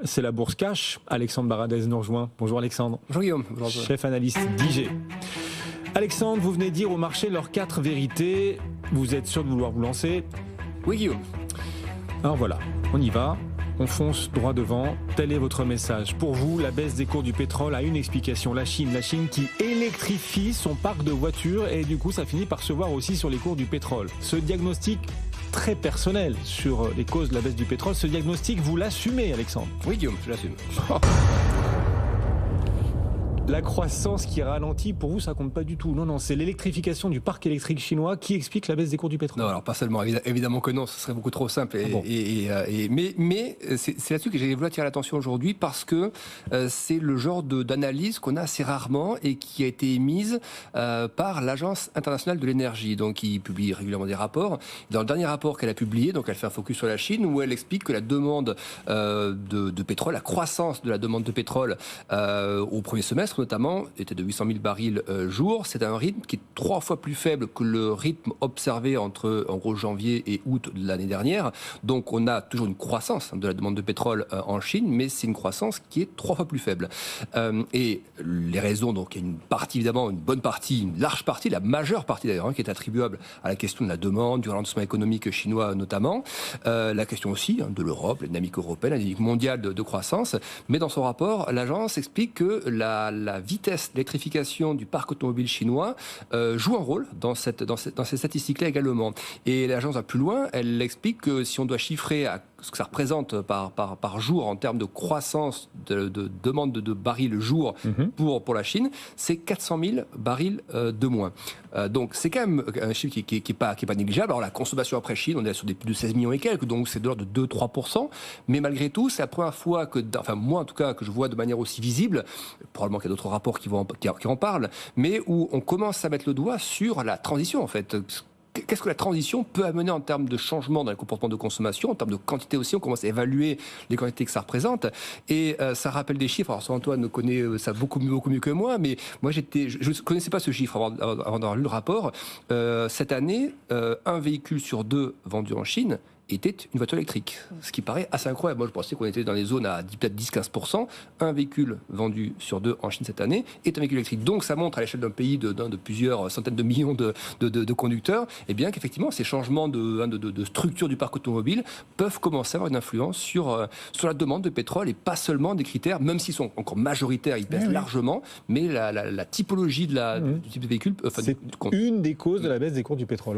c'est la bourse cash. Alexandre Baradez nous rejoint. Bonjour Alexandre. Bonjour Guillaume. Bonjour. Chef analyste d'IG. Alexandre, vous venez dire au marché leurs 4 vérités. Vous êtes sûr de vouloir vous lancer? Oui Guillaume. Alors voilà, on y va. On fonce droit devant. Tel est votre message. Pour vous, la baisse des cours du pétrole a une explication. La Chine qui électrifie son parc de voitures et du coup, ça finit par se voir aussi sur les cours du pétrole. Ce diagnostic très personnel sur les causes de la baisse du pétrole, ce diagnostic, vous l'assumez, Alexandre? Oui Guillaume, je l'assume. La croissance qui ralentit, pour vous, ça compte pas du tout. Non, c'est l'électrification du parc électrique chinois qui explique la baisse des cours du pétrole. Non, alors pas seulement, évidemment que non, ce serait beaucoup trop simple. Mais c'est là-dessus que j'ai voulu attirer l'attention aujourd'hui parce que c'est le genre d'analyse qu'on a assez rarement et qui a été émise par l'Agence internationale de l'énergie, donc qui publie régulièrement des rapports. Dans le dernier rapport qu'elle a publié, donc elle fait un focus sur la Chine, où elle explique que la demande de pétrole, la croissance de la demande de pétrole au premier semestre notamment, était de 800 000 barils jour. C'est un rythme qui est 3 fois plus faible que le rythme observé entre, en gros, janvier et août de l'année dernière. Donc, on a toujours une croissance de la demande de pétrole en Chine, mais c'est une croissance qui est 3 fois plus faible. Et les raisons, donc, il y a une partie, évidemment, une bonne partie, une large partie, la majeure partie d'ailleurs, qui est attribuable à la question de la demande, du ralentissement économique chinois notamment. La question aussi de l'Europe, la dynamique européenne, la dynamique mondiale de croissance. Mais dans son rapport, l'agence explique que la vitesse d'électrification du parc automobile chinois joue un rôle dans ces statistiques-là également. Et l'agence va plus loin, elle explique que si on doit chiffrer à ce que ça représente par jour en termes de croissance de demande de barils jour pour la Chine, c'est 400 000 barils de moins. Donc c'est quand même un chiffre qui est pas négligeable. Alors la consommation après Chine, on est sur des plus de 16 millions et quelques, donc c'est de l'ordre de 2-3%. Mais malgré tout, c'est la première fois que, enfin moi en tout cas, que je vois de manière aussi visible, probablement qu'il y a d'autres rapports qui en parlent, mais où on commence à mettre le doigt sur la transition en fait. Qu'est-ce que la transition peut amener en termes de changement dans les comportements de consommation, en termes de quantité aussi, on commence à évaluer les quantités que ça représente, et ça rappelle des chiffres. Alors Antoine connaît ça beaucoup mieux que moi, mais moi je ne connaissais pas ce chiffre avant d'avoir lu le rapport. Cette année, un véhicule sur 2 vendu en Chine était une voiture électrique, ce qui paraît assez incroyable. Moi, je pensais qu'on était dans les zones à peut-être 10-15%. Un véhicule vendu sur 2 en Chine cette année est un véhicule électrique. Donc, ça montre à l'échelle d'un pays de plusieurs centaines de millions de conducteurs, eh bien qu'effectivement, ces changements de structure du parc automobile peuvent commencer à avoir une influence sur la demande de pétrole et pas seulement des critères, même s'ils sont encore majoritaires, ils pèsent largement, mais la typologie du type de véhicule. C'est une des causes de la baisse des cours du pétrole.